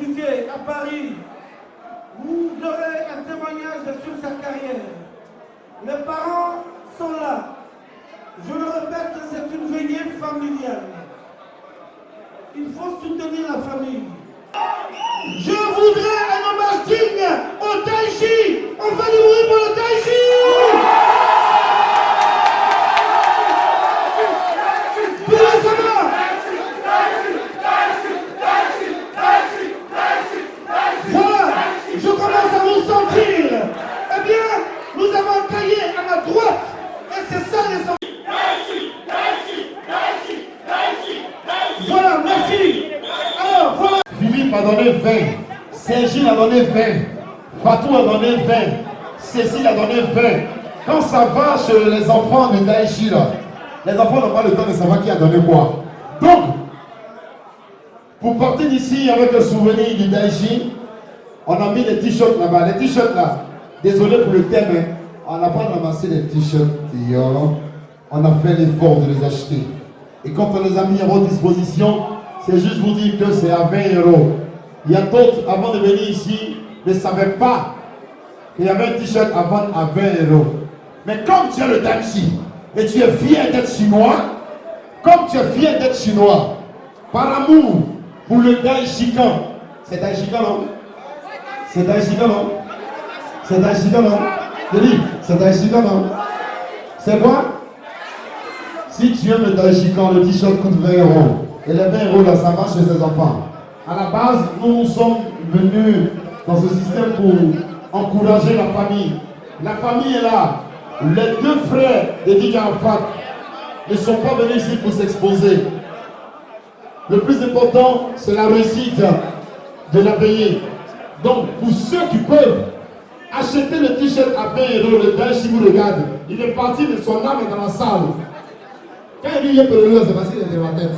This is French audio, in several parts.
étudié à Paris. Vous aurez un témoignage sur sa carrière. Les parents sont là. Je le répète, c'est une veillée familiale. Il faut soutenir la famille. Je voudrais un hommage digne au Taïchi. On fait du bruit pour le Taïchi. Voilà, je commence à vous sentir. Eh bien, nous avons taillé à ma droite. Et c'est ça les enfants. Voilà, merci. Alors, voilà. Philippe a donné 20. Saint-Gilles a donné 20. Fatou a donné 20. Cécile a donné 20. Quand ça va chez les enfants de Daïchi, là, les enfants n'ont pas le temps de savoir qui a donné quoi. Donc, pour partir d'ici avec le souvenir du Daïchi, on a mis des t-shirts là-bas. Les t-shirts là, désolé pour le thème, hein, on n'a pas ramassé les t-shirts Dior. On a fait l'effort de les acheter. Et quand on les a mis à votre disposition, c'est juste vous dire que c'est à 20 €. Il y a d'autres, avant de venir ici, ne savaient pas qu'il y avait un t-shirt à vendre à 20 €. Mais comme tu as le Daïchi et tu es fier d'être chinois, comme tu es fier d'être chinois, par amour pour le Daïchikan, c'est Daïchikan non? C'est Daïchikan non? C'est Daïchikan non? Je dis, c'est Daïchikan non? C'est quoi? Si tu aimes le Daïchikan, le t-shirt coûte 20 €. Et les 20 € là, ça marche chez ses enfants. À la base, nous sommes venus dans ce système pour encourager la famille. La famille est là. Les deux frères de Didier Arafat ne sont pas venus ici pour s'exposer. Le plus important, c'est la réussite de la veillée. Donc, pour ceux qui peuvent acheter le t-shirt à 20 €, le Daïchi vous regarde, il est parti de son âme et dans la salle. Quand il dit y'a peu c'est facile d'être dans la tête.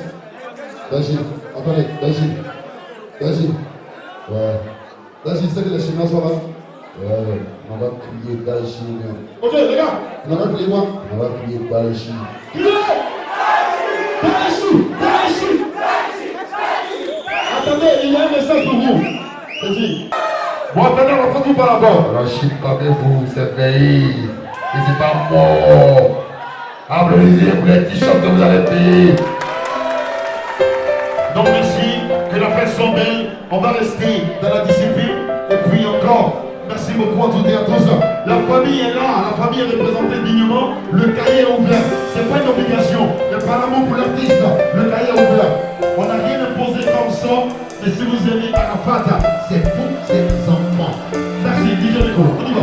Daïchi, attendez, Daïchi. Daïchi. Ouais. Daïchi, c'est que les Chinois sont là. Ouais, on va crier Daïchi. Ok, les gars. On va crier quoi? On va crier Daïchi. Criez Daïchi, Daïchi. Attendez, il y a un message pour vous. Vas-y. Bon, attendez, on va faire tout par là-bas. Rachid, calmez-vous, c'est pays. Et c'est pas mort. Applaudissez pour les t-shirts que vous allez payer. Donc merci, que la fête soit belle. On va rester dans la discipline. Et puis encore, merci beaucoup à toutes et à tous. La famille est là, la famille est représentée dignement. Le cahier est ouvert. C'est pas une obligation. Mais par amour pour l'artiste, le cahier est ouvert. On n'a rien imposé comme ça. Et si vous aimez Arafat, c'est pour ces enfants. Merci, DJ Rico. On y va.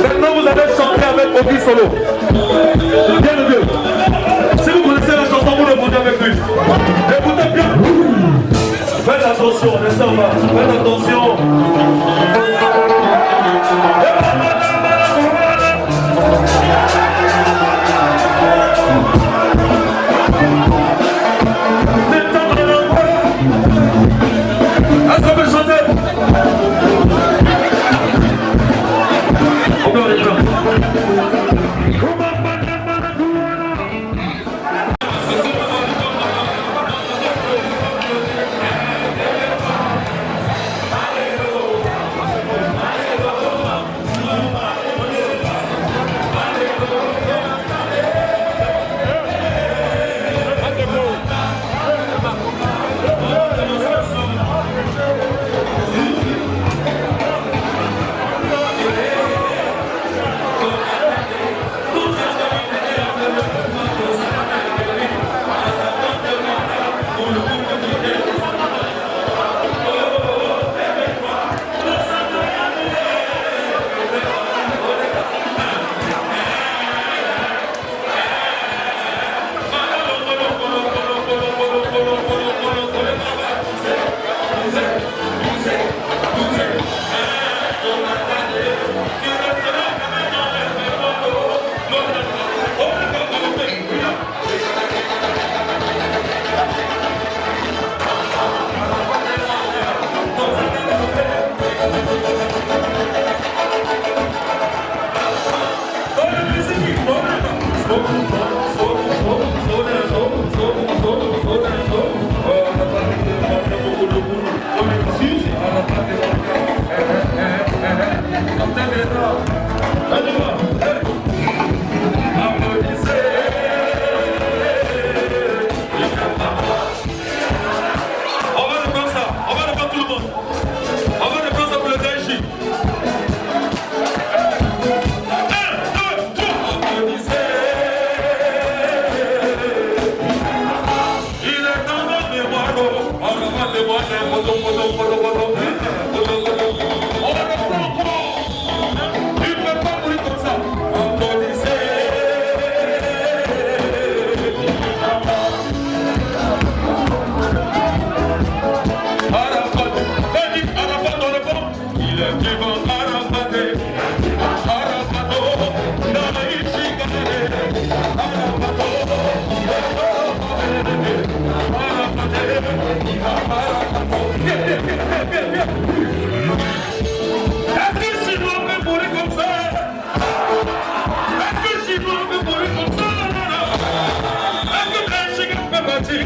Maintenant vous allez chanter avec Obi Solo. Bien le Dieu. Si vous connaissez la chanson, vous répondez avec lui. Écoutez bien. Faites attention, laissez en bas. Faites attention. Est-ce qu'on peut chanter?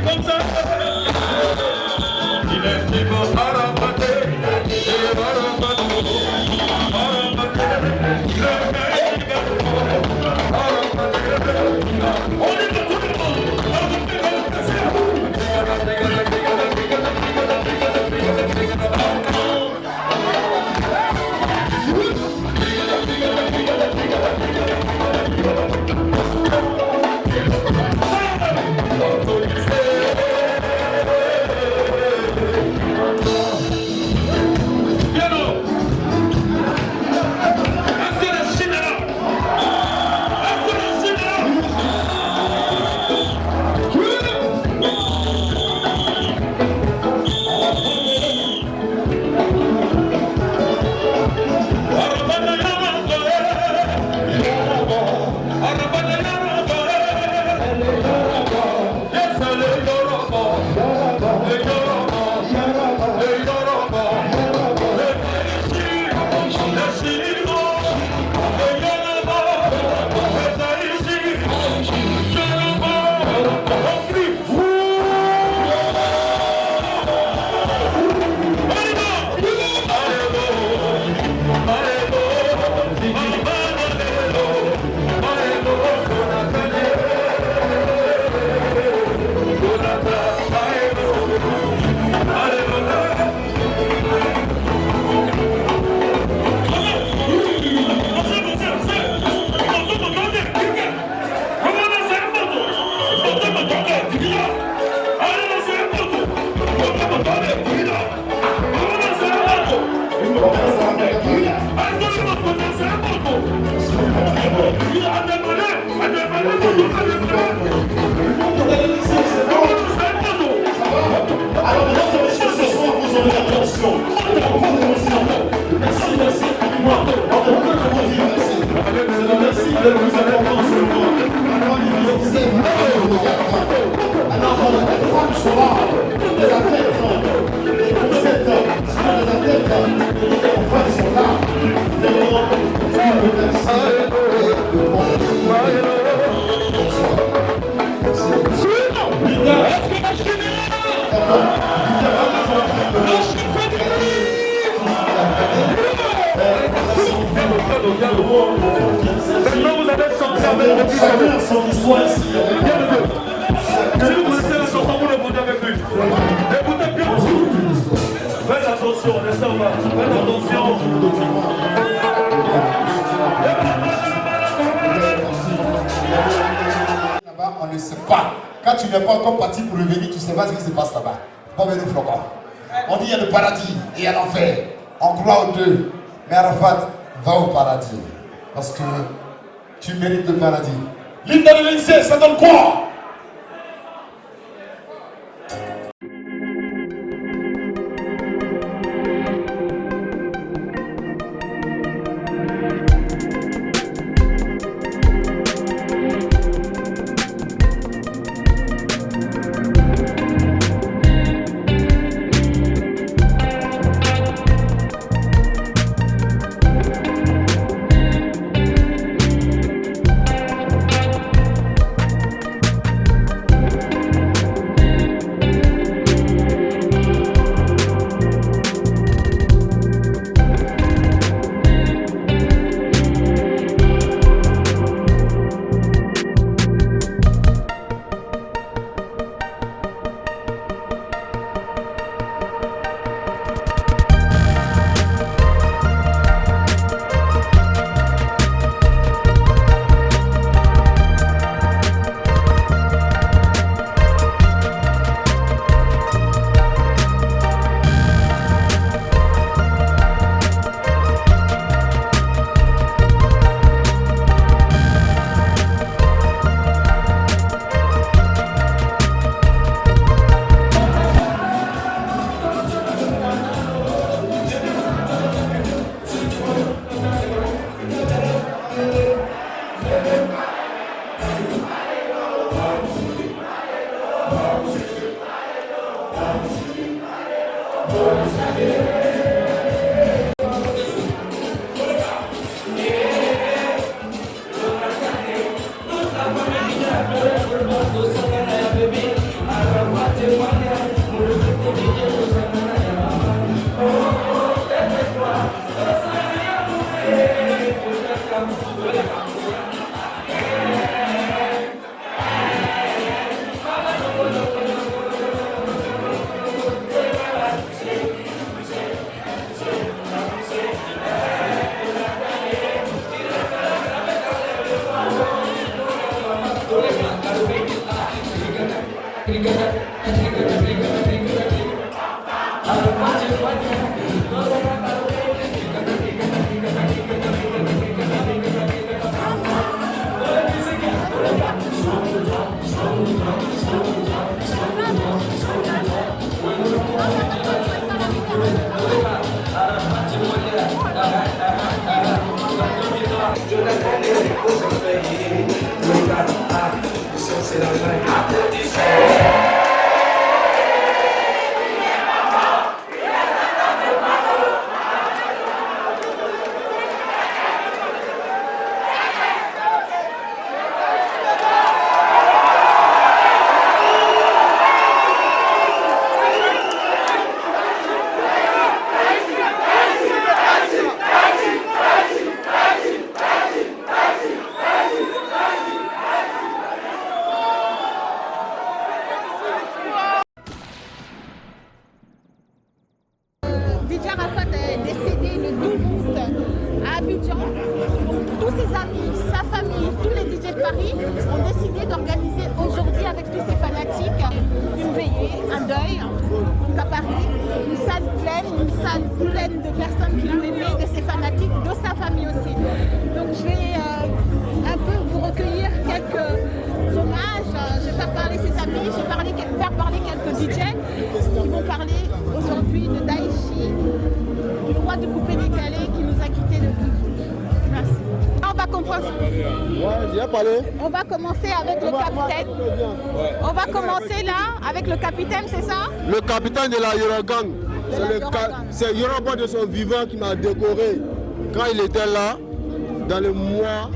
Comme ça, il est vivant à la pâté, Maintenant vous avez senti avec le chacun son histoire ici. Si vous connaissez la chanson, vous le montez avec lui. Écoutez bien. Faites attention, laissez en bas. Faites attention. Là-bas, on ne sait pas. Quand tu n'es pas encore parti pour revenir, tu ne sais pas ce qui se passe là-bas. Comme nous flocons. On dit il y a le paradis et il y a l'enfer. On croit aux deux. Mais Arafat, va au paradis. Parce que tu mérites le paradis. Linda de l'Élysée, ça donne quoi? Didier Arafat est décédé le 12 août à Abidjan. Tous ses amis, sa famille, tous les DJ de Paris ont décidé d'organiser aujourd'hui avec tous ces fanatiques une veillée un deuil, donc à Paris, une salle pleine de personnes qui l'ont aimé, de ses fanatiques, de sa famille aussi. Donc je vais un peu vous recueillir quelques hommages, je vais faire parler ses amis, je vais faire parler quelques DJ qui vont parler aujourd'hui de Daichi, du roi de poupée décalée qui nous a quittés le 12 août. Merci. On va commencer avec le capitaine. On va commencer là avec le capitaine, c'est ça? Le capitaine de la Yorogang. C'est Yoroba de son vivant qui m'a décoré quand il était là, dans le mois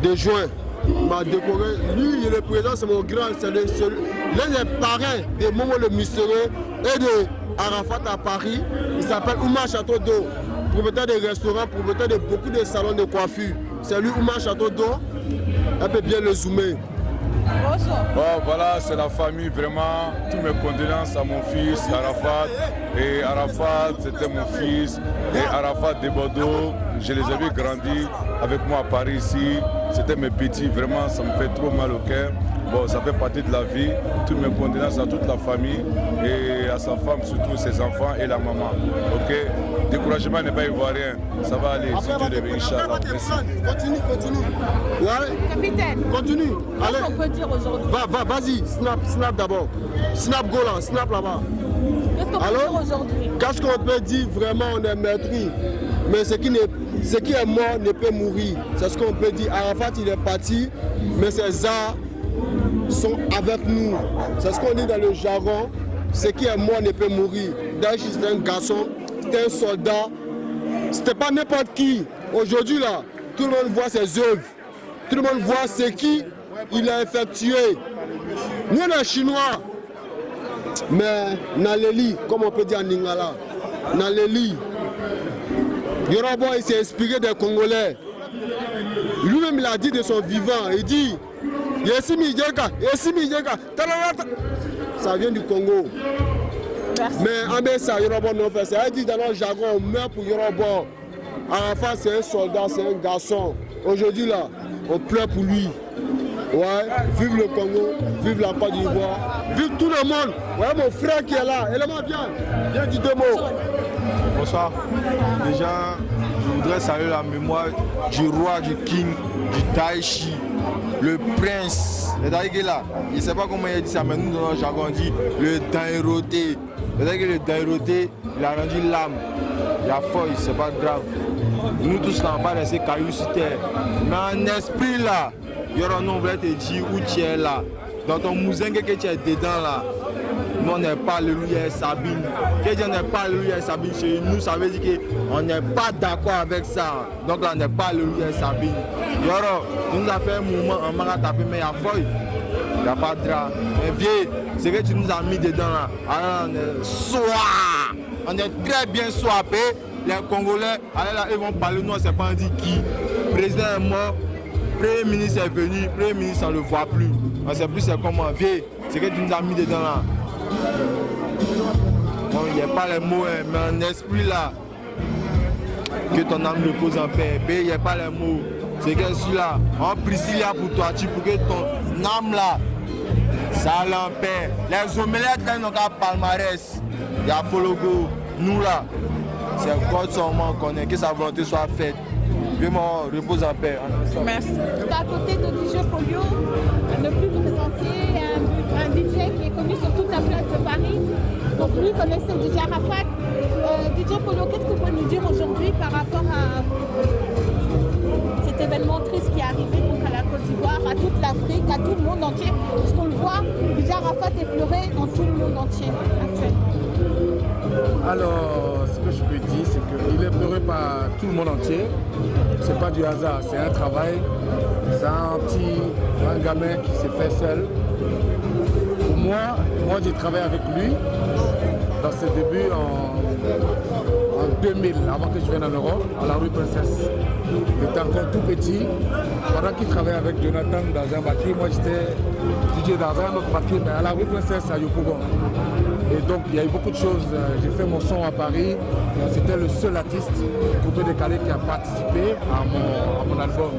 de juin. Il m'a décoré. Lui, il est le président, c'est mon grand. C'est l'un des parrains de Momo le Mystérieux et de Arafat à Paris. Il s'appelle Oumar Château d'Eau, propriétaire de restaurants, propriétaire de beaucoup de salons de coiffure. C'est lui, Oumar Château d'Eau. Elle peut bien le zoomer. Bon, voilà, c'est la famille, vraiment. Toutes mes condoléances à mon fils, Arafat. Et Arafat, c'était mon fils. Et Arafat de Bordeaux, je les ai vus grandir avec moi à Paris ici. C'était mes petits, vraiment, ça me fait trop mal au cœur. Bon, ça fait partie de la vie. Toutes mes condoléances à toute la famille et à sa femme, surtout ses enfants et la maman. Ok? Découragement n'est pas ivoirien. Ça va aller. Si Dieu le veut, Inch'Allah. Merci. Continue. Ouais. Capitaine. Continue. Qu'est-ce qu'on peut dire aujourd'hui? Vas-y, snap d'abord. Snap go là, snap là-bas. Qu'est-ce qu'on peut dire aujourd'hui? Qu'est-ce qu'on peut dire vraiment, on est meurtri. Mais ce qui est mort ne peut mourir. C'est ce qu'on peut dire. Arafat, il est parti, mais ses arts sont avec nous. C'est ce qu'on dit dans le jargon. Ce qui est mort ne peut mourir. Daichi, c'était un garçon, c'était un soldat. C'était pas n'importe qui. Aujourd'hui, là, tout le monde voit ses œuvres. Tout le monde voit ce qu'il a effectué. Nous, on est chinois. Mais Naleli, comme on peut dire en lingala, Naleli, Yoroba, il s'est inspiré des Congolais. Lui-même, il a dit de son vivant, il dit Yesimi Yega, ça vient du Congo. Merci. Mais en même ça, Yoroba non fait ça. Il dit dans notre jargon, on meurt pour Yoroba. Arafat, c'est un soldat, c'est un garçon. Aujourd'hui, là, on pleure pour lui. Ouais, vive le Congo, vive la Côte d'Ivoire, vive tout le monde. Ouais, mon frère qui est là, élément viens dire deux mots. Bonsoir. Déjà, je voudrais saluer la mémoire du roi, du king, du Daichi, le prince. C'est-à-dire que là, je ne sais pas comment il dit ça, mais nous dans notre jargon on dit le Dairoté. C'est-à-dire que le Dairoté, il a rendu l'âme. Il a feuille, c'est pas grave. Nous tous là, on va laisser cailloux sur terre. Mais en esprit là, Yoro, on voulait te dire où tu es là. Dans ton mouzengue que tu es dedans là. Nous on n'est pas Alléluia et Sabine. Quand on n'est pas Alléluia et Sabine chez nous, ça veut dire qu'on n'est pas d'accord avec ça. Donc là on n'est pas Alléluia et Sabine. Yoro, tu nous as fait un mouvement en marat tapé, mais il y a feuille. Il n'y a pas de drap. Mais vieux, c'est que tu nous as mis dedans là. Alors on est soir. On est très bien soipé. Les Congolais, allez là, ils vont parler, nous on ne sait pas dit qui. Le président est mort. Premier ministre est venu, Premier ministre on ne le voit plus. On ne sait plus c'est comment. Vieux, c'est que tu nous as mis dedans là. Bon, il n'y a pas les mots, hein, mais en esprit là, que ton âme repose en paix. Il n'y a pas les mots. C'est que celui-là, on prie là pour toi, pour que ton âme là, ça aille en paix. Les omelettes là, ils n'ont qu'à palmarès. Il y a Fologo, nous là, c'est God seulement qu'on connaît, que sa volonté soit faite. Vraiment, repose en paix. Merci. À côté de DJ Polio, ne plus vous présenter un DJ qui est connu sur toute la place de Paris. Donc lui connaissait DJ Arafat. DJ Polio, qu'est-ce que vous pouvez nous dire aujourd'hui par rapport à cet événement triste qui est arrivé donc à la Côte d'Ivoire, à toute l'Afrique, à tout le monde entier? Parce qu'on le voit, DJ Arafat est pleuré dans tout le monde entier actuellement. Alors, ce que je peux dire, c'est qu'il est pleuré par tout le monde entier. C'est pas du hasard, c'est un travail. C'est un gamin qui s'est fait seul. Pour moi j'ai travaillé avec lui dans ses débuts en 2000, avant que je vienne en Europe, à la rue Princesse. Il était encore tout petit. Pendant qu'il travaillait avec Jonathan dans un bâtiment, moi j'étais DJ dans un autre bâtiment, mais à la rue Princesse à Yopougon. Et donc il y a eu beaucoup de choses. J'ai fait mon son à Paris. C'était le seul artiste coupé décalé qui a participé à mon album.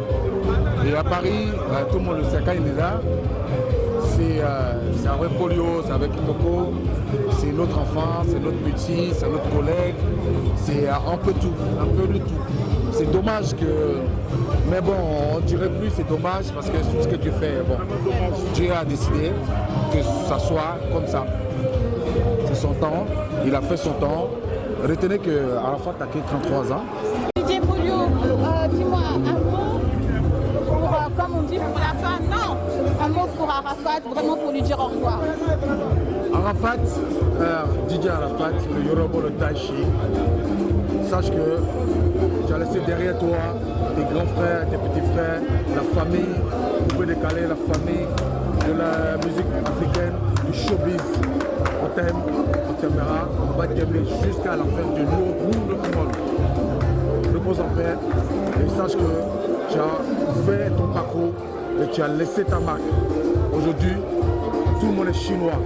Et à Paris, tout le monde le sait, quand il est là, c'est un vrai polio, c'est avec Kitoko, c'est notre enfant, c'est notre petit, c'est notre collègue, c'est un peu tout, un peu de tout. C'est dommage que, mais bon, on dirait plus c'est dommage parce que tout ce que tu fais, bon, Dieu a décidé que ça soit comme ça. C'est son temps, il a fait son temps. Retenez qu'Arafat a que 33 ans. DJ Polio, dis-moi un mot pour, comme on dit pour la fin, non, un mot pour Arafat, vraiment pour lui dire au revoir. Arafat, DJ Arafat, le Yoruba, le Taichi, sache que tu as laissé derrière toi tes grands frères, tes petits frères, la famille, vous pouvez décaler la famille de la musique africaine, du showbiz. On t'aime, on t'aimera, on va t'aimer jusqu'à la fin de nous, le monde. Repose en paix et sache que tu as fait ton parcours et tu as laissé ta marque. Aujourd'hui, tout le monde est chinois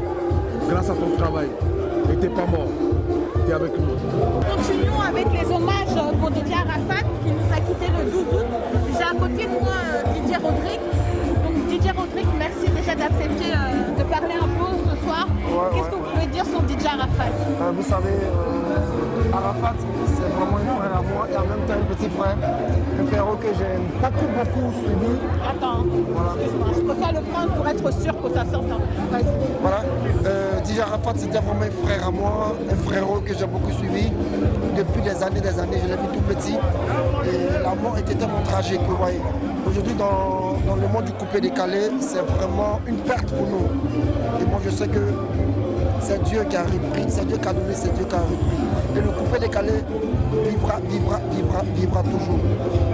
grâce à ton travail. Et tu n'es pas mort, tu es avec nous. Continuons avec les hommages pour Didier Arafat qui nous a quitté le 12 août. J'ai à côté de moi Didier Rodrigue. Donc Didier Rodrigue, merci déjà d'accepter de parler un peu ce soir. Qu'est-ce que vous pouvez dire sur Didier Arafat? Vous savez, Arafat, c'est vraiment un frère à moi et en même temps un petit frère. Un frérot que j'ai beaucoup suivi. Attends, voilà. Excuse-moi, je préfère le prendre pour être sûr que ça sorte. Voilà, Didier Arafat c'était vraiment un frère à moi, un frérot que j'ai beaucoup suivi. Depuis des années, je l'ai vu tout petit. Et la mort était tellement tragique, vous voyez. Aujourd'hui, dans le monde du coupé décalé, c'est vraiment une perte pour nous. Et moi, je sais que c'est Dieu qui a repris, c'est Dieu qui a donné, c'est Dieu qui a repris. Et le coupé décalé vivra toujours.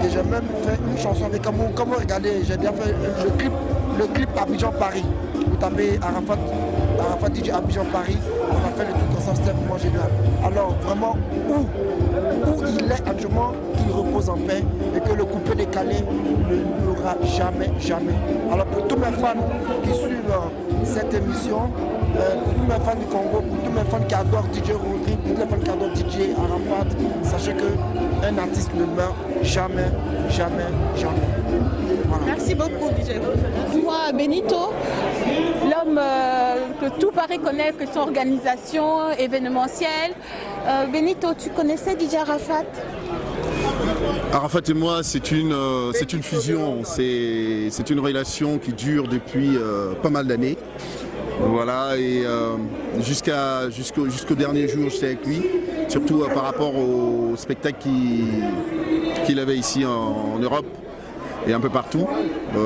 Et j'ai même fait une chanson avec Amour. Comme vous regardez, j'ai bien fait le clip Abidjan Paris. Vous tapez Arafat DJ Abidjan Paris, on a fait le truc ensemble, c'était vraiment génial. Alors vraiment, où il est actuellement, qu'il repose en paix et que le coupé décalé ne mourra jamais. Alors pour tous mes fans qui suivent cette émission, pour tous mes fans du Congo, pour tous mes fans qui adorent DJ Rodrigue, pour tous les fans qui adorent DJ Arafat, sachez qu'un artiste ne meurt jamais. Voilà. Merci beaucoup DJ. Moi, Benito, l'homme que tout Paris connaît, que son organisation événementielle. Benito, tu connaissais DJ Arafat? Arafat et moi, c'est une fusion, c'est une relation qui dure depuis pas mal d'années. Voilà, et jusqu'au dernier jour, j'étais avec lui, surtout par rapport au spectacle qu'il avait ici en Europe et un peu partout.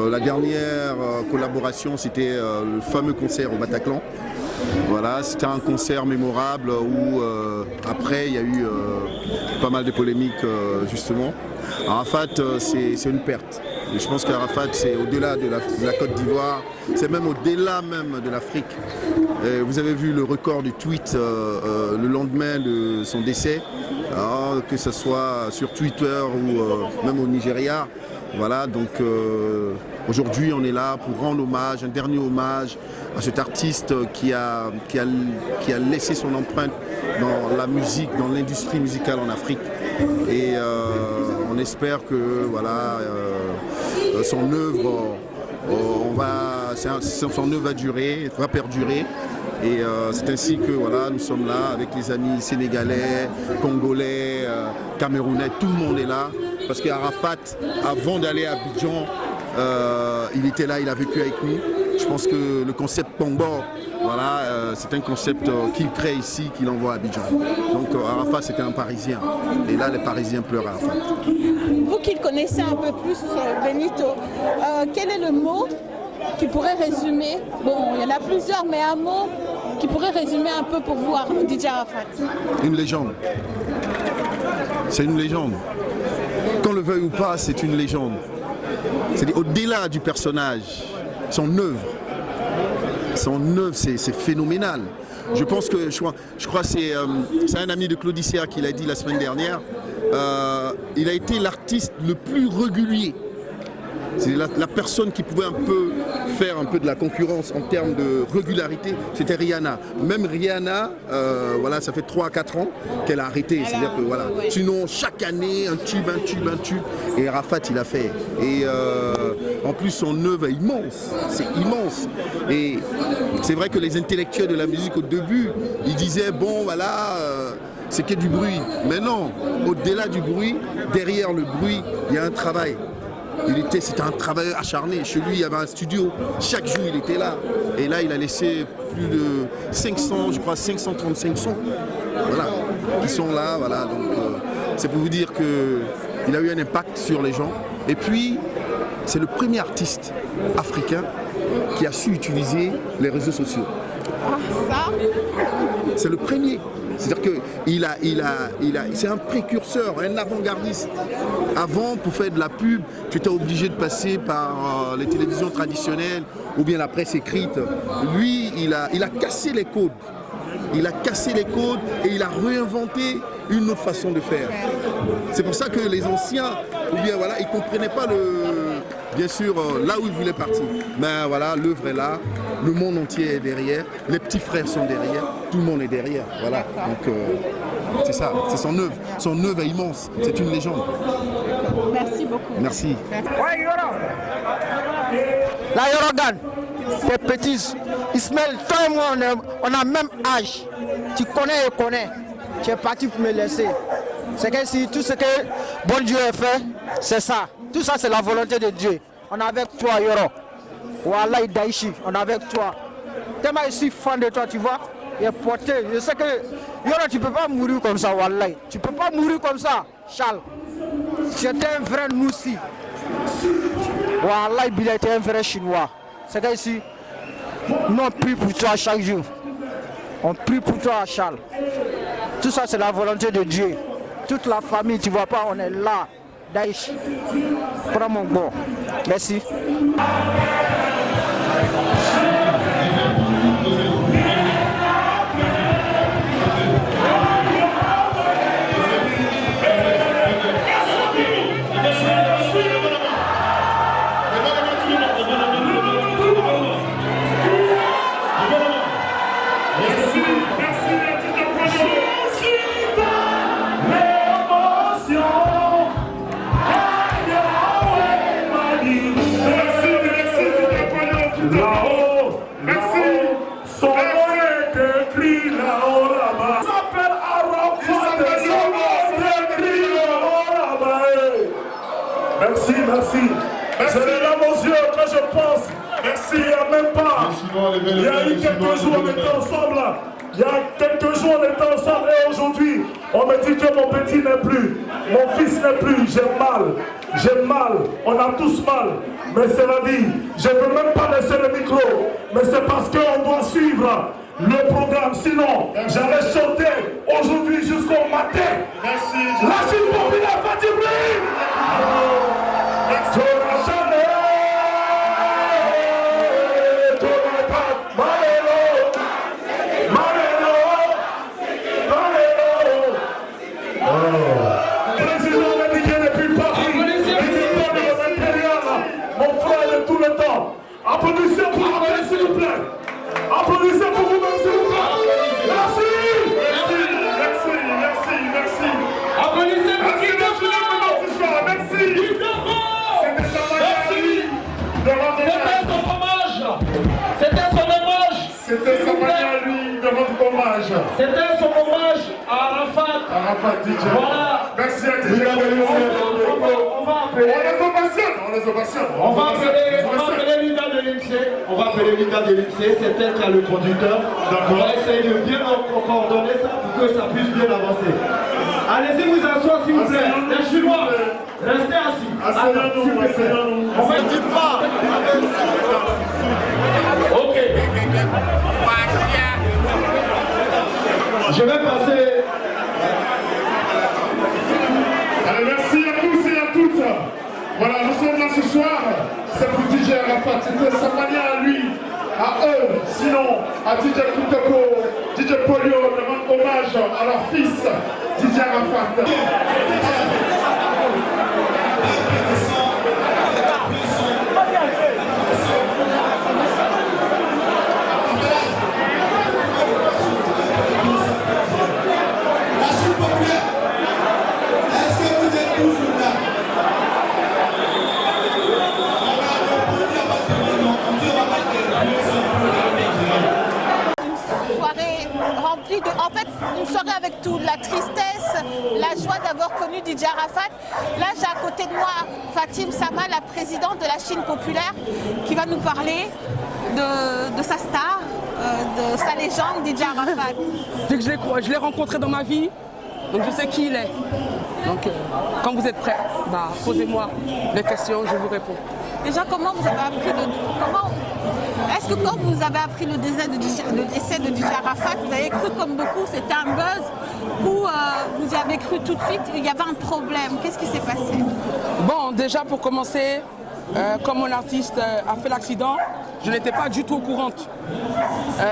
La dernière collaboration, c'était le fameux concert au Bataclan. Voilà, c'était un concert mémorable où après il y a eu pas mal de polémiques justement. Arafat, c'est une perte. Et je pense qu'Arafat, c'est au-delà de la Côte d'Ivoire, c'est même au-delà même de l'Afrique. Vous avez vu le record du tweet le lendemain de son décès, que ce soit sur Twitter ou même au Nigeria. Voilà, donc aujourd'hui on est là pour rendre hommage, un dernier hommage à cet artiste qui a laissé son empreinte dans la musique, dans l'industrie musicale en Afrique. Et on espère que voilà, son œuvre, son œuvre va durer, va perdurer. Et c'est ainsi que voilà, nous sommes là avec les amis sénégalais, congolais, camerounais, tout le monde est là. Parce qu'Arafat, avant d'aller à Abidjan, il était là, il a vécu avec nous. Je pense que le concept Pongbo, voilà, c'est un concept qu'il crée ici, qu'il envoie à Abidjan. Donc Arafat, c'était un Parisien. Et là, les Parisiens pleurent Arafat. Vous qui le connaissez un peu plus, Benito, quel est le mot qui pourrait résumer, bon, il y en a plusieurs, mais un mot qui pourrait résumer un peu pour vous DJ Arafat? Une légende. C'est une légende. Qu'on le veuille ou pas, c'est une légende. C'est-à-dire au-delà du personnage, son œuvre, c'est phénoménal. Je pense que, je crois que c'est un ami de Claudicea qui l'a dit la semaine dernière, il a été l'artiste le plus régulier C'est la personne qui pouvait un peu faire un peu de la concurrence en termes de régularité, c'était Rihanna. Même Rihanna, voilà, ça fait 3 à 4 ans qu'elle a arrêté. C'est-à-dire que voilà. Sinon, chaque année, un tube. Et Arafat, il a fait. Et en plus, son œuvre est immense. C'est immense. Et c'est vrai que les intellectuels de la musique au début, ils disaient, bon, voilà, c'est que du bruit. Mais non, au-delà du bruit, derrière le bruit, il y a un travail. C'était un travailleur acharné. Chez lui, il y avait un studio. Chaque jour, il était là. Et là, il a laissé plus de 500, je crois, 535 sons. Voilà, qui sont là. Voilà. Donc, c'est pour vous dire qu'il a eu un impact sur les gens. Et puis, c'est le premier artiste africain qui a su utiliser les réseaux sociaux. C'est le premier. C'est-à-dire que c'est un précurseur, un avant-gardiste. Avant, pour faire de la pub, tu étais obligé de passer par les télévisions traditionnelles ou bien la presse écrite. Lui, il a cassé les codes. Il a cassé les codes et il a réinventé une autre façon de faire. C'est pour ça que les anciens, ou bien voilà, ils ne comprenaient pas bien sûr là où ils voulaient partir. Mais voilà, l'œuvre est là, le monde entier est derrière, les petits frères sont derrière, tout le monde est derrière. Voilà. Donc c'est ça, c'est son œuvre. Son œuvre est immense, c'est une légende. Merci beaucoup. Merci. La Yorogan, tes petits, Ismaël, toi et moi, on a même âge. Tu connais et connais. Tu es parti pour me laisser. C'est que si tout ce que bon Dieu a fait, c'est ça. Tout ça, c'est la volonté de Dieu. On est avec toi, Yoro. Wallah, Daichi, on est avec toi. Tellement je suis fan de toi, tu vois. Il est porté. Je sais que, Yoro, tu ne peux pas mourir comme ça, Wallah. Tu ne peux pas mourir comme ça, Charles. Tu étais un vrai Noussi. Wallah, il était un vrai Chinois. C'est que ici, nous on prie pour toi chaque jour. On prie pour toi, Charles. Tout ça, c'est la volonté de Dieu. Toute la famille, tu vois pas, on est là. Daïch. Prends mon bon. Merci. Merci. C'est les larmes aux yeux que je pense. Merci, il n'y a même pas. Il y a eu quelques jours, on était ensemble. Il y a quelques jours, on était ensemble et aujourd'hui, on me dit que mon petit n'est plus. Mon fils n'est plus. J'ai mal. On a tous mal. Mais c'est la vie. Je ne peux même pas laisser le micro. Mais c'est parce qu'on doit suivre le programme. Sinon, j'allais chanter aujourd'hui jusqu'au matin. Merci. La Chine populaire va du bruit. Applaudissez pour vous-même, s'il vous plaît. Applaudissez pour vous-même, s'il vous plaît. Merci. Applaudissez pour qui merci. C'était son hommage. C'était sa manière à lui de rendre hommage. C'était son hommage à Arafat. DJ. Voilà. Merci à DJ. On va appeler. On les ovationne. On va appeler Linda de l'INSEE. C'est elle qui a le conducteur. On va essayer de bien coordonner ça pour que ça puisse bien avancer. Allez-y vous asseoir s'il vous plaît. Les Chinois, restez assis. Asseyons-nous. On va dire pas. Ok. Je vais passer. Allez, merci à tous et à toutes. Voilà, nous sommes là ce soir. C'est pour DJ Arafat. C'était sa manière à lui, à eux. Sinon, à DJ Koutoko, DJ Polio, de rendre hommage à leur fils, DJ Arafat. d'avoir connu DJ Arafat. Là, j'ai à côté de moi Fatim Sama, la présidente de la Chine populaire, qui va nous parler de sa star, de sa légende, DJ Arafat. Dès que je l'ai rencontré dans ma vie, donc je sais qui il est. Donc quand vous êtes prêts, posez-moi les questions, je vous réponds. Déjà, comment vous avez appris est-ce que quand vous avez appris le décès de DJ Arafat, vous avez cru comme beaucoup, c'était un buzz, ou vous y avez cru tout de suite, il y avait un problème? Qu'est-ce qui s'est passé? Bon, déjà pour commencer, comme mon artiste a fait l'accident, je n'étais pas du tout au courant.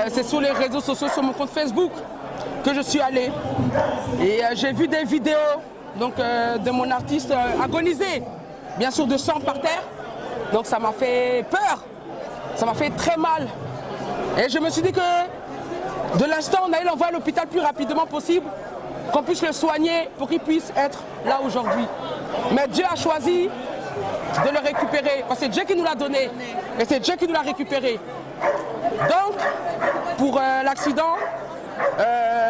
C'est sur les réseaux sociaux, sur mon compte Facebook, que je suis allé. Et j'ai vu des vidéos donc, de mon artiste agoniser, bien sûr de sang par terre. Donc ça m'a fait peur, ça m'a fait très mal. Et je me suis dit que de l'instant, on allait l'envoyer à l'hôpital le plus rapidement possible, qu'on puisse le soigner pour qu'il puisse être là aujourd'hui. Mais Dieu a choisi de le récupérer, parce que c'est Dieu qui nous l'a donné, et c'est Dieu qui nous l'a récupéré. Donc, pour l'accident,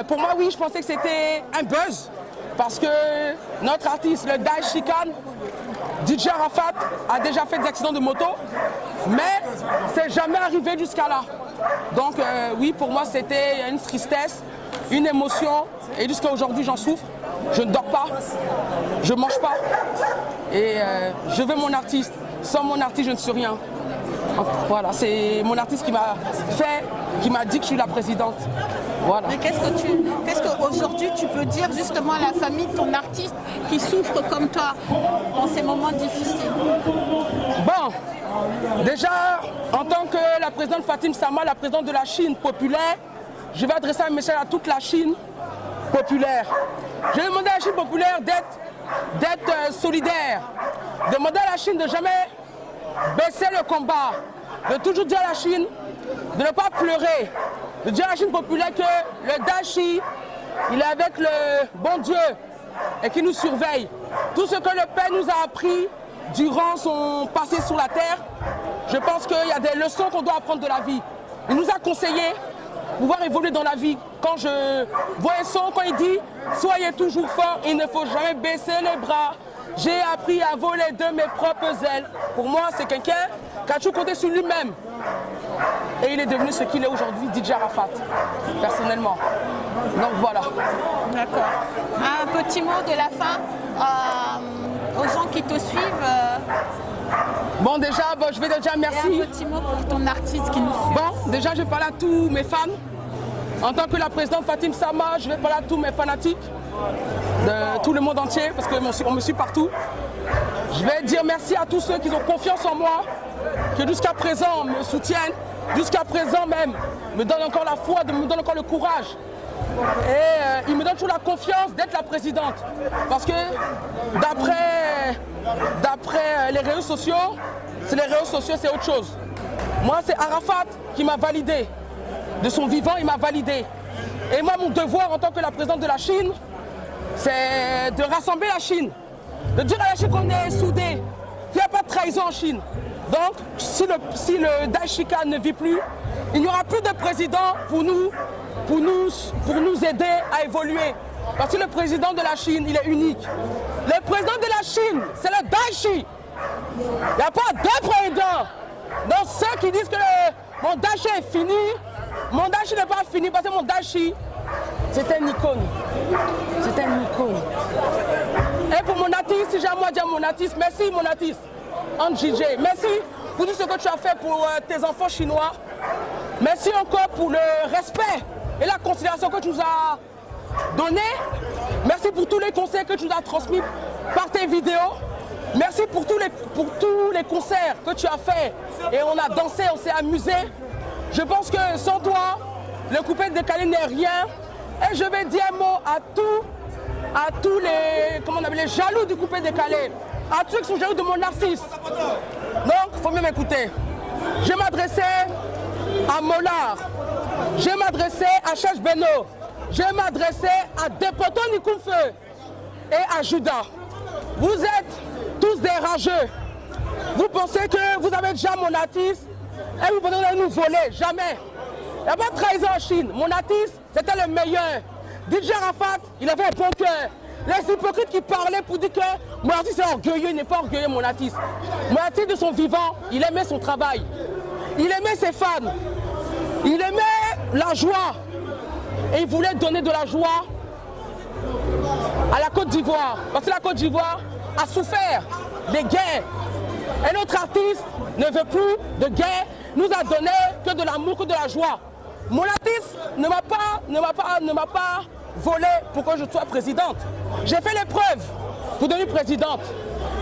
pour moi, oui, je pensais que c'était un buzz, parce que notre artiste, le Daesh Chican, DJ Arafat, a déjà fait des accidents de moto, mais c'est jamais arrivé jusqu'à là. Donc oui, pour moi, c'était une tristesse, une émotion, et jusqu'à aujourd'hui, j'en souffre. Je ne dors pas, je ne mange pas, et je veux mon artiste. Sans mon artiste, je ne suis rien. Voilà, c'est mon artiste qui m'a fait, qui m'a dit que je suis la présidente. Voilà. Mais qu'est-ce qu'aujourd'hui tu peux dire justement à la famille de ton artiste qui souffre comme toi dans ces moments difficiles? Bon, déjà, en tant que la présidente Fatim Sama, la présidente de la Chine populaire, je vais adresser un message à toute la Chine populaire. Je vais demander à la Chine populaire d'être solidaire, de demander à la Chine de jamais baisser le combat, de toujours dire à la Chine de ne pas pleurer, de dire à la Chine populaire que le Daeshi, il est avec le bon Dieu et qu'il nous surveille. Tout ce que le Père nous a appris durant son passé sur la terre, je pense qu'il y a des leçons qu'on doit apprendre de la vie. Il nous a conseillé de pouvoir évoluer dans la vie. Quand je vois un son, quand il dit « Soyez toujours forts, il ne faut jamais baisser les bras ». J'ai appris à voler de mes propres ailes. Pour moi, c'est quelqu'un qui a toujours compté sur lui-même. Et il est devenu ce qu'il est aujourd'hui, DJ Arafat, personnellement. Donc voilà. D'accord. Un petit mot de la fin aux gens qui te suivent. Bon, déjà, je vais déjà merci. Et un petit mot pour ton artiste qui nous suit. Bon, déjà, je vais parler à tous mes fans. En tant que la présidente Fatim Sama, je vais parler à tous mes fanatiques de tout le monde entier, parce qu'on me suit partout. Je vais dire merci à tous ceux qui ont confiance en moi, qui jusqu'à présent me soutiennent, jusqu'à présent même me donnent encore la foi, me donnent encore le courage. Et ils me donnent toujours la confiance d'être la présidente. Parce que d'après les réseaux sociaux, c'est autre chose. Moi, c'est Arafat qui m'a validé. De son vivant, il m'a validé. Et moi, mon devoir en tant que la présidente de la Chine, c'est de rassembler la Chine. De dire à la Chine qu'on est soudés, qu'il n'y a pas de trahison en Chine. Donc, si le Daesh Chican ne vit plus, il n'y aura plus de président pour nous aider à évoluer. Parce que le président de la Chine, il est unique. Le président de la Chine, c'est le Daeshi. Il n'y a pas deux présidents. Donc ceux qui disent que mon Daeshi est fini, mon Daeshi n'est pas fini parce que mon Daeshi, c'est un icône. C'est un icône. Et pour mon artiste, si j'ai à moi dire mon artiste, merci mon artiste, Anjijé. Merci pour tout ce que tu as fait pour tes enfants chinois. Merci encore pour le respect et la considération que tu nous as donné. Merci pour tous les conseils que tu nous as transmis par tes vidéos. Merci pour tous les concerts que tu as fait. Et on a dansé, on s'est amusé. Je pense que sans toi, le coupé décalé n'est rien. Et je vais dire un mot à tous les jaloux du coupé décalé. À tous ceux qui sont jaloux de mon artiste. Donc, il faut bien m'écouter. Je m'adressais à Mollard. Je m'adressais à Chech Beno. Je m'adressais à Depoto Nikumfe et à Judas. Vous êtes tous des rageux. Vous pensez que vous avez déjà mon artiste et vous pensez que vous allez nous voler. Jamais. Il n'y a pas de trahison en Chine. Mon artiste, c'était le meilleur. DJ Arafat, il avait un bon cœur. Les hypocrites qui parlaient pour dire que mon artiste est orgueilleux, il n'est pas orgueilleux, mon artiste. Mon artiste de son vivant, il aimait son travail. Il aimait ses fans. Il aimait la joie. Et il voulait donner de la joie à la Côte d'Ivoire. Parce que la Côte d'Ivoire a souffert des guerres. Et notre artiste ne veut plus de guerre, nous a donné que de l'amour, que de la joie. Mon artiste ne m'a pas volé pour que je sois présidente. J'ai fait l'épreuve pour devenir présidente.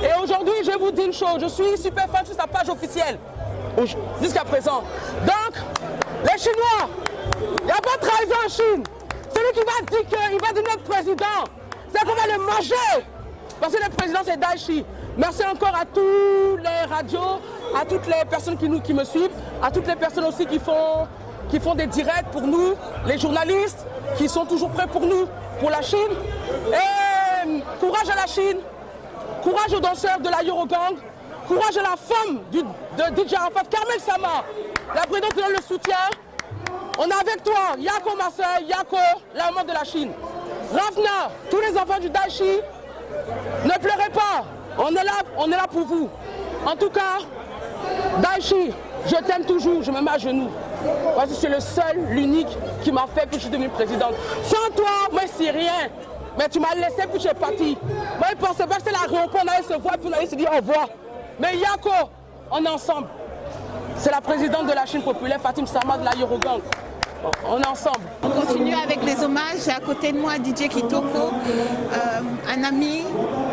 Et aujourd'hui, je vous dis une chose, je suis super fan sur sa page officielle, jusqu'à présent. Donc, les Chinois, il n'y a pas de trahison en Chine. Celui qui va dire qu'il va devenir notre président, c'est qu'on va le manger. Parce que le président, c'est Daichi. Merci encore à tous les radios, à toutes les personnes qui me suivent, à toutes les personnes aussi qui font des directs pour nous, les journalistes qui sont toujours prêts pour nous, pour la Chine. Et courage à la Chine, courage aux danseurs de la Eurogang, courage à la femme de DJ Arafat, Carmel Sama, la présidente qui donne le soutien. On est avec toi, Yako Marseille, Yako, la maman de la Chine. Ravna, tous les enfants du Daichi, ne pleurez pas, on est là pour vous. En tout cas, Daichi, je t'aime toujours, je me mets à genoux. Parce que c'est le seul, l'unique qui m'a fait que je suis devenue présidente. Sans toi, moi c'est rien. Mais tu m'as laissé puis tu es parti. Moi je pensais pas que c'était l'aéroport, on allait se voir puis on allait se dire au revoir. Mais Yako, on est ensemble. C'est la présidente de la Chine populaire, Fatim Sama de la Eurogang. On est ensemble. On continue avec les hommages. À côté de moi, DJ Kitoko, un ami,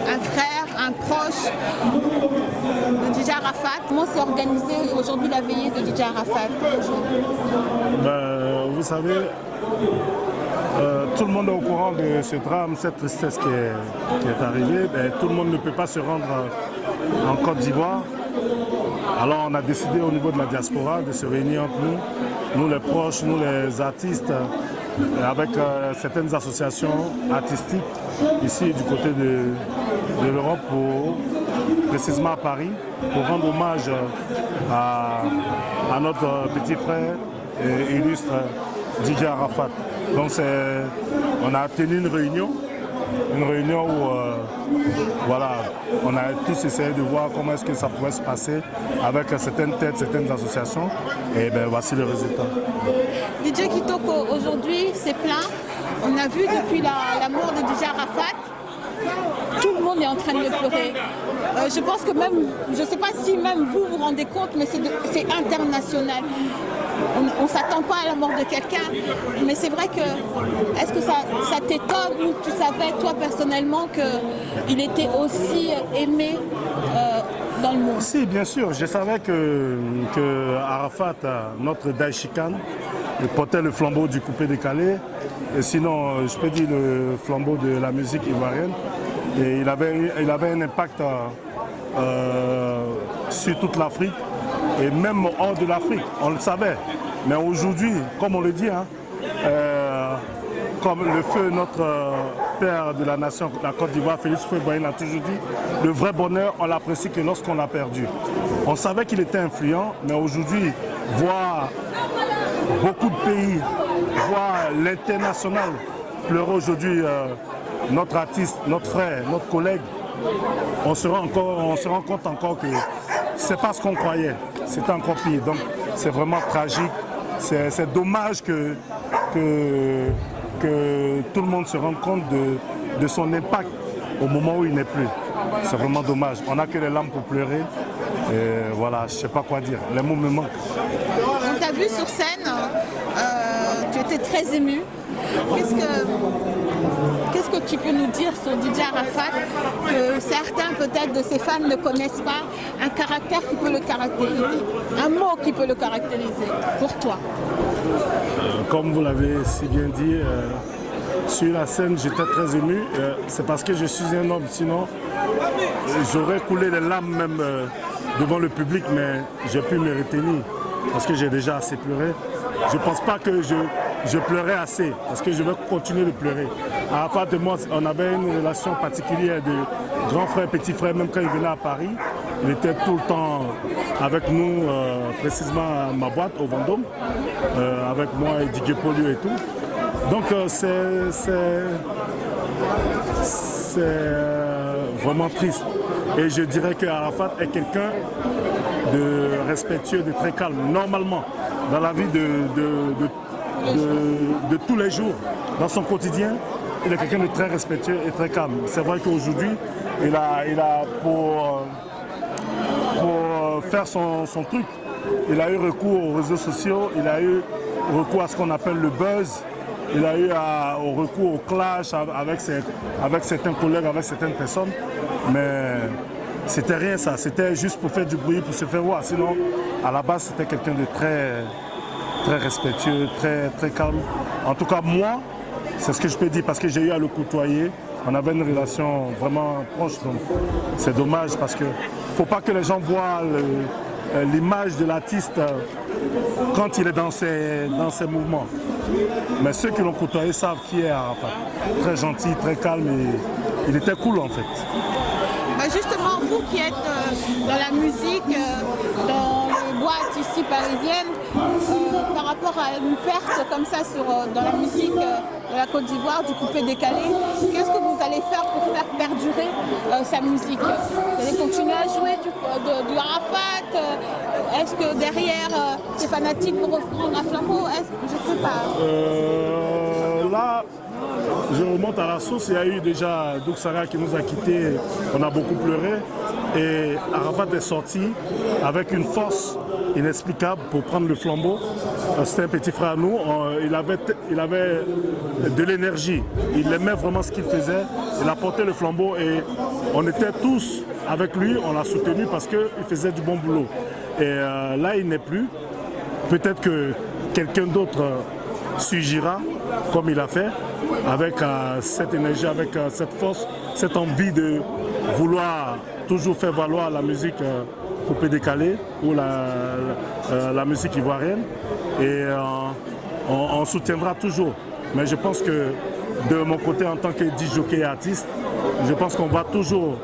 un frère, un proche de DJ Arafat. Comment s'est organisée aujourd'hui la veillée de DJ Arafat? Vous savez, tout le monde est au courant de ce drame, cette tristesse qui est arrivée. Tout le monde ne peut pas se rendre en Côte d'Ivoire. Alors on a décidé au niveau de la diaspora de se réunir entre nous les proches, nous les artistes, avec certaines associations artistiques ici du côté de l'Europe, précisément à Paris, pour rendre hommage à notre petit frère et illustre DJ Arafat. Donc on a tenu une réunion où voilà, on a tous essayé de voir comment est-ce que ça pouvait se passer avec certaines têtes, certaines associations. Et bien voici le résultat. DJ Kitoko, aujourd'hui c'est plein. On a vu depuis la mort de DJ Arafat, tout le monde est en train de le pleurer. Je pense que même, je ne sais pas si même vous vous rendez compte, mais c'est international. On ne s'attend pas à la mort de quelqu'un, mais c'est vrai que, est-ce que ça t'étonne ou tu savais toi personnellement qu'il était aussi aimé dans le monde? Si, bien sûr, je savais que Arafat, notre Daishikan, portait le flambeau du coupé-décalé, et sinon, je peux dire le flambeau de la musique ivoirienne, et il avait un impact sur toute l'Afrique, et même hors de l'Afrique, on le savait. Mais aujourd'hui, comme on le dit, comme le feu, notre père de la nation, la Côte d'Ivoire, Félix Houphouët-Boigny l'a toujours dit, le vrai bonheur, on l'apprécie que lorsqu'on l'a perdu. On savait qu'il était influent, mais aujourd'hui, voir beaucoup de pays, voir l'international pleurer aujourd'hui notre artiste, notre frère, notre collègue, on se rend compte encore que c'est pas ce qu'on croyait, c'est encore pire. Donc c'est vraiment tragique, c'est dommage que tout le monde se rende compte de son impact au moment où il n'est plus. C'est vraiment dommage. On n'a que les larmes pour pleurer. Et voilà, je ne sais pas quoi dire. Les mots me manquent. On t'a vu sur scène, tu étais très ému. Qu'est-ce que tu peux nous dire sur DJ Arafat que certains peut-être de ses fans ne connaissent pas, un caractère qui peut le caractériser, un mot qui peut le caractériser pour toi? Comme vous l'avez si bien dit, sur la scène j'étais très ému. C'est parce que je suis un homme, sinon j'aurais coulé les larmes même devant le public, mais j'ai pu me retenir parce que j'ai déjà assez pleuré. Je ne pense pas que je pleurais assez, parce que je vais continuer de pleurer. Arafat et moi, on avait une relation particulière de grand frère, petit frère, même quand il venait à Paris. Il était tout le temps avec nous, précisément à ma boîte, au Vendôme, avec moi et DJ Polio et tout. Donc c'est vraiment triste. Et je dirais que Arafat est quelqu'un de respectueux, de très calme. Normalement, dans la vie de tous les jours, dans son quotidien, il est quelqu'un de très respectueux et très calme. C'est vrai qu'aujourd'hui, il a pour faire son truc, il a eu recours aux réseaux sociaux, il a eu recours à ce qu'on appelle le buzz, il a eu au recours au clash avec certains collègues, avec certaines personnes, mais c'était rien ça, c'était juste pour faire du bruit, pour se faire voir. Sinon, à la base, c'était quelqu'un de très, très respectueux, très, très calme. En tout cas, moi, c'est ce que je peux dire parce que j'ai eu à le côtoyer. On avait une relation vraiment proche, donc c'est dommage parce qu'il ne faut pas que les gens voient l'image de l'artiste quand il est dans ses mouvements. Mais ceux qui l'ont côtoyé savent qui est Arafat. Très gentil, très calme et il était cool en fait. Bah justement, vous qui êtes dans la musique, dans les boîtes ici parisiennes, par rapport à une perte comme ça dans la musique de la Côte d'Ivoire, du coupé décalé, qu'est-ce que vous allez faire pour faire perdurer sa musique? Vous allez continuer à jouer du Arafat? Est-ce que derrière ces fanatiques vont reprendre un flambeau? Je ne sais pas. Là, je remonte à la source, il y a eu déjà Douksara qui nous a quittés, on a beaucoup pleuré et Arafat est sorti avec une force inexplicable pour prendre le flambeau. C'était un petit frère à nous, il avait de l'énergie, il aimait vraiment ce qu'il faisait, il a porté le flambeau et on était tous avec lui, on l'a soutenu parce qu'il faisait du bon boulot. Et là il n'est plus, peut-être que quelqu'un d'autre surgira comme il a fait, avec cette énergie, avec cette force, cette envie de vouloir toujours faire valoir la musique coupée décalée ou la musique ivoirienne. Et on soutiendra toujours. Mais je pense que de mon côté, en tant que DJ et artiste, je pense qu'on va toujours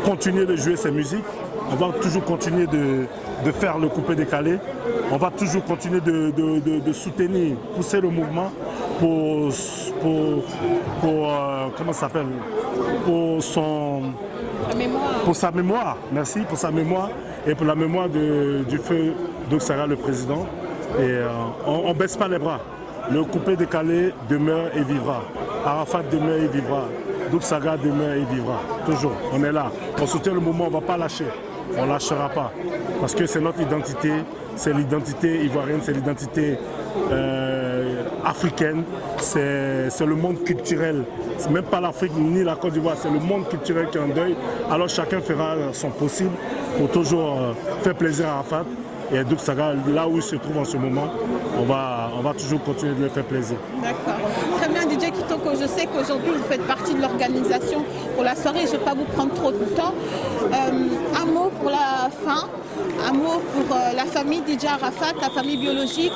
continuer de jouer ces musiques. On va toujours continuer de faire le coupé décalé. On va toujours continuer de soutenir, pousser le mouvement pour comment ça s'appelle, pour sa mémoire, merci, pour sa mémoire et pour la mémoire du feu Douksara, le président. Et on ne baisse pas les bras. Le coupé décalé demeure et vivra. Arafat demeure et vivra. Douksara demeure et vivra. Toujours, on est là. On soutient le mouvement, on ne va pas lâcher. On ne lâchera pas. Parce que c'est notre identité, c'est l'identité ivoirienne, c'est l'identité africaine, c'est le monde culturel. C'est même pas l'Afrique ni la Côte d'Ivoire, c'est le monde culturel qui est en deuil. Alors chacun fera son possible pour toujours faire plaisir à Arafat. Et Douksara, là où il se trouve en ce moment, on va toujours continuer de le faire plaisir. D'accord. Très bien, DJ Kitoko, je sais qu'aujourd'hui vous faites partie de l'organisation pour la soirée, je ne vais pas vous prendre trop de temps. Un mot pour la fin, un mot pour la famille DJ Arafat, la famille biologique,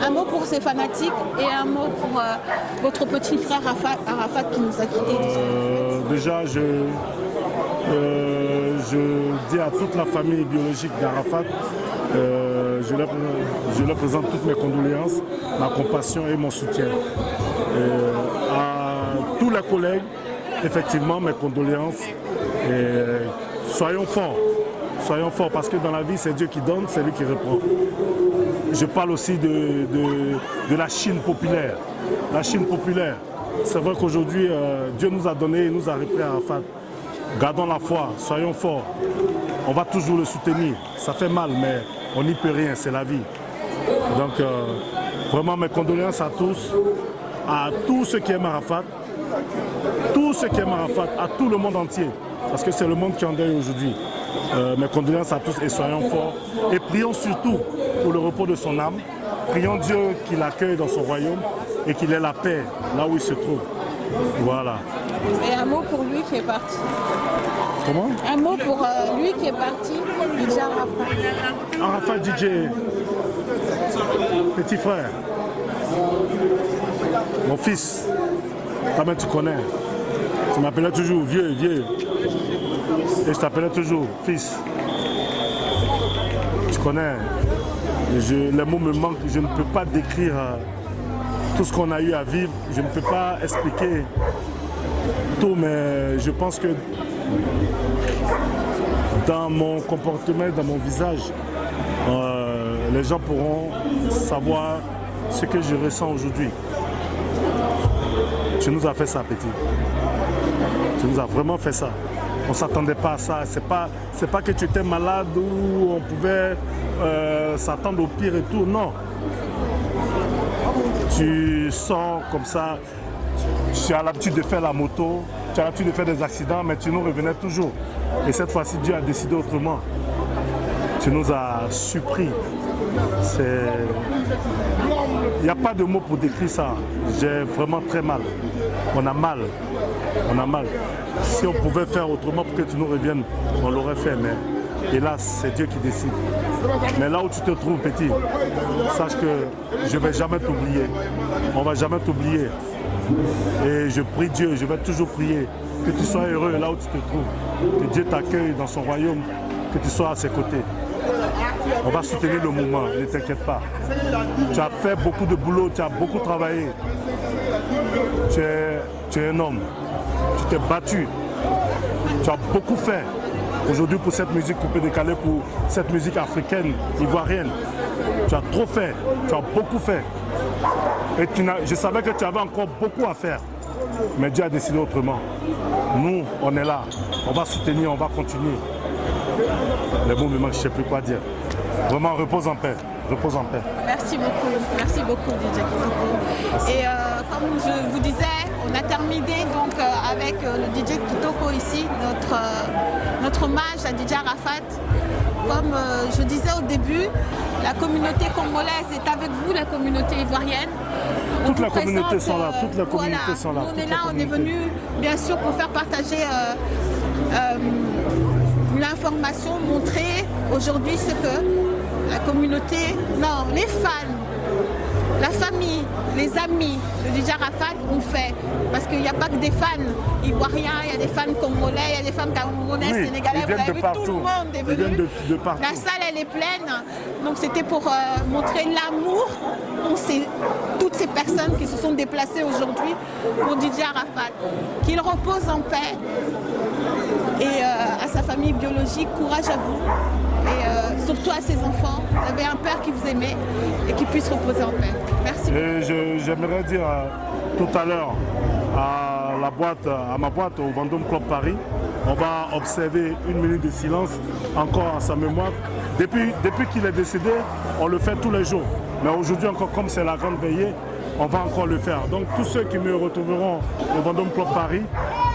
un mot pour ses fanatiques et un mot pour votre petit frère Arafat qui nous a quittés. Déjà, je dis à toute la famille biologique d'Arafat, je leur présente toutes mes condoléances, ma compassion et mon soutien. À tous les collègues, effectivement, mes condoléances. Et soyons forts parce que dans la vie, c'est Dieu qui donne, c'est lui qui reprend. Je parle aussi de la Chine populaire. La Chine populaire, c'est vrai qu'aujourd'hui, Dieu nous a donné et nous a repris Arafat. Gardons la foi, soyons forts. On va toujours le soutenir. Ça fait mal, mais on n'y peut rien, c'est la vie. Donc, vraiment mes condoléances à tous ceux qui aiment Arafat, à tout le monde entier, parce que c'est le monde qui en deuil aujourd'hui. Mes condoléances à tous et soyons forts. Et prions surtout pour le repos de son âme. Prions Dieu qu'il l'accueille dans son royaume et qu'il ait la paix là où il se trouve. Voilà. Et un mot pour lui qui est parti. Comment? Un mot pour lui qui est parti, DJ Arafat. Arafat DJ, petit frère, mon fils, toi-même tu connais, tu m'appelais toujours vieux, et je t'appelais toujours fils. Tu connais, les mots me manquent, je ne peux pas décrire tout ce qu'on a eu à vivre, je ne peux pas expliquer tout, mais je pense que dans mon comportement, dans mon visage, les gens pourront savoir ce que je ressens aujourd'hui. Tu nous as fait ça, petit. Tu nous as vraiment fait ça. On ne s'attendait pas à ça. C'est pas que tu étais malade ou on pouvait s'attendre au pire et tout. Non. Tu sors comme ça. Tu as l'habitude de faire la moto. Tu as l'habitude de faire des accidents, mais tu nous revenais toujours. Et cette fois-ci, Dieu a décidé autrement. Tu nous as surpris. Il n'y a pas de mots pour décrire ça. J'ai vraiment très mal. On a mal. On a mal. Si on pouvait faire autrement pour que tu nous reviennes, on l'aurait fait. Mais hélas, c'est Dieu qui décide. Mais là où tu te trouves, petit, sache que je ne vais jamais t'oublier. On ne va jamais t'oublier. Et je prie Dieu, je vais toujours prier que tu sois heureux là où tu te trouves. Que Dieu t'accueille dans son royaume, que tu sois à ses côtés. On va soutenir le mouvement, ne t'inquiète pas. Tu as fait beaucoup de boulot, tu as beaucoup travaillé. Tu es un homme. Tu t'es battu. Tu as beaucoup fait. Aujourd'hui pour cette musique coupée décalée, pour cette musique africaine, ivoirienne. Tu as trop fait. Tu as beaucoup fait. Et je savais que tu avais encore beaucoup à faire. Mais Dieu a décidé autrement. Nous, on est là. On va soutenir, on va continuer. Les mots me manquent, je ne sais plus quoi dire. Vraiment, repose en paix. Repose en paix. Merci beaucoup DJ Kitoko. Et comme je vous disais, on a terminé donc avec le DJ Kitoko ici, notre hommage à DJ Arafat. Comme je disais au début, la communauté congolaise est avec vous, la communauté ivoirienne. Toute la communauté sont là, toute la communauté sont là. On est là, on est venu bien sûr pour faire partager l'information, montrer aujourd'hui ce que la communauté, non, les fans, la famille, les amis de DJ Arafat ont fait. Parce qu'il n'y a pas que des fans ivoiriens, il y a des fans congolais, il y a des fans camerounais, oui, sénégalais, vous avez vu, tout le monde est venu. De partout. La salle, elle est pleine. Donc c'était pour montrer l'amour pour toutes ces personnes qui se sont déplacées aujourd'hui pour DJ Arafat. Qu'il repose en paix. Et à sa famille biologique, courage à vous. Et surtout à ses enfants. Vous avez un père qui vous aimait et qui puisse reposer en paix. Merci. Et j'aimerais dire tout à l'heure à ma boîte au Vendôme Club Paris, on va observer 1 minute de silence encore à sa mémoire. Depuis qu'il est décédé, on le fait tous les jours. Mais aujourd'hui encore, comme c'est la grande veillée, on va encore le faire. Donc tous ceux qui me retrouveront au Vendôme Club Paris,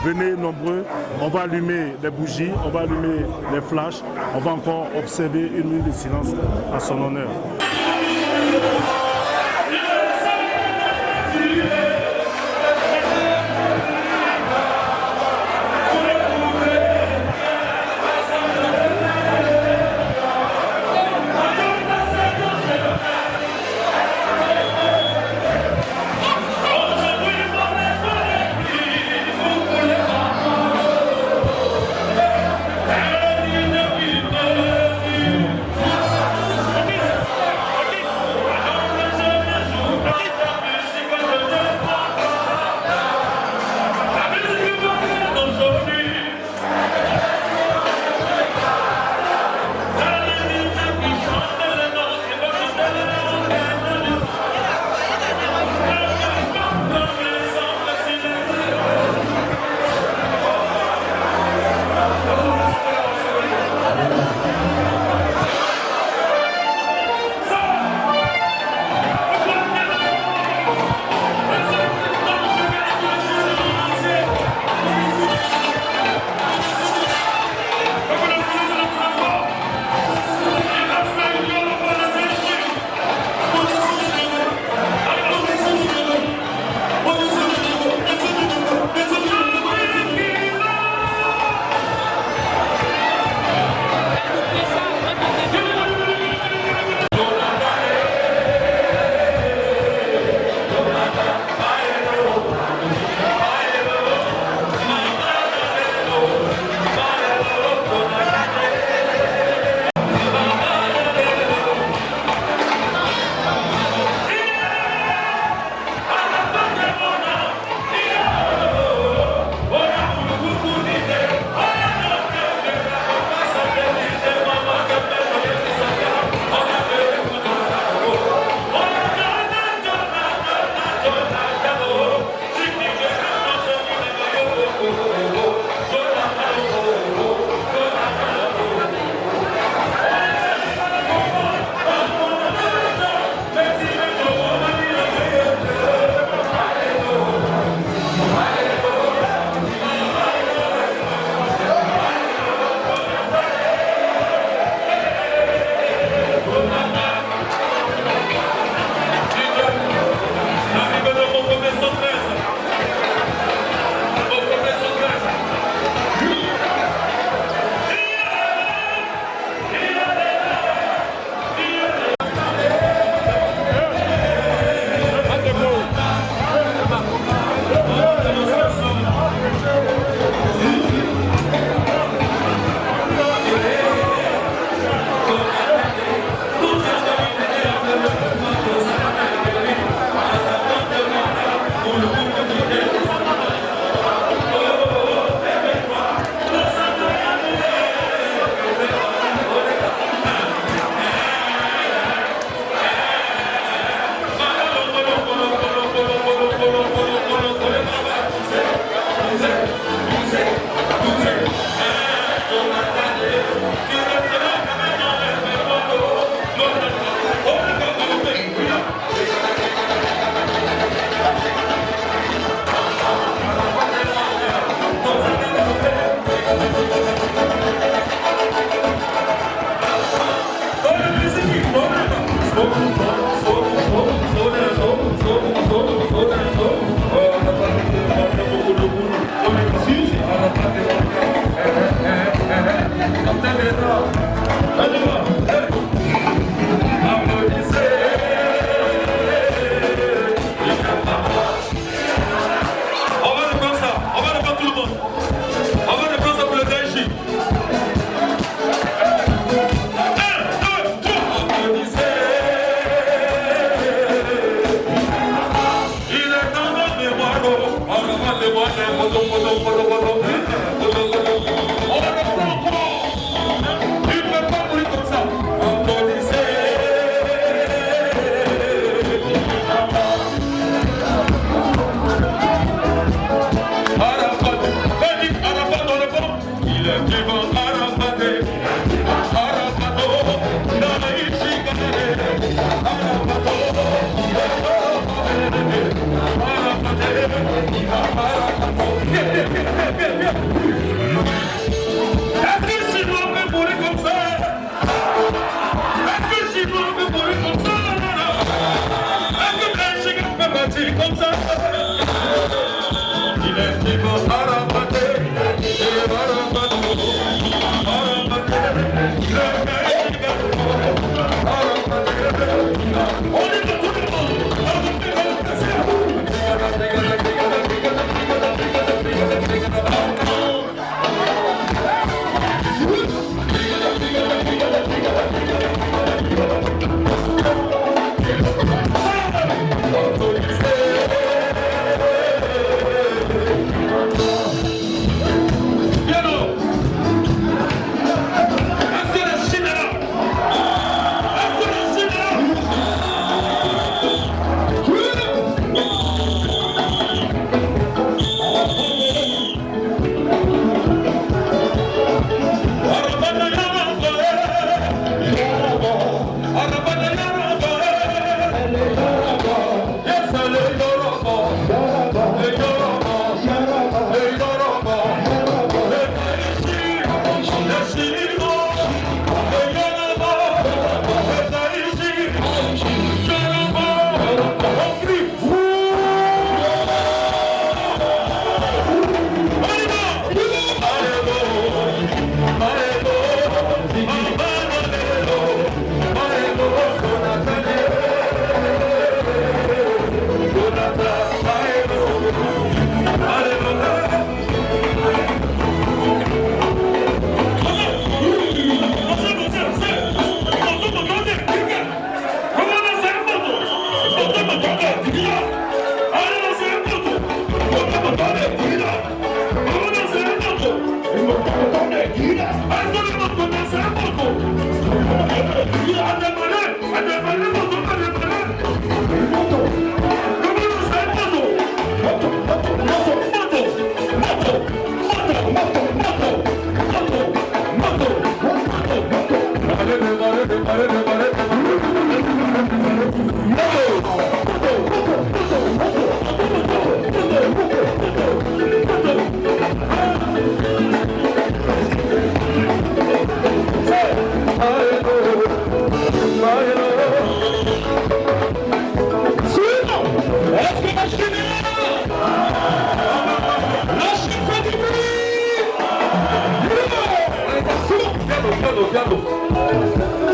venez nombreux, on va allumer les bougies, on va allumer les flashs, on va encore observer 1 minute de silence à son honneur.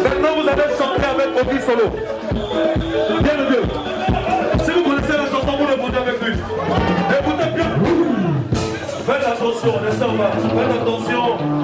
Maintenant, vous allez chanter avec Obi Solo. Bien le Dieu. Si vous connaissez la chanson, vous répondez avec lui. Écoutez bien. Faites attention, ne ça va. Faites attention.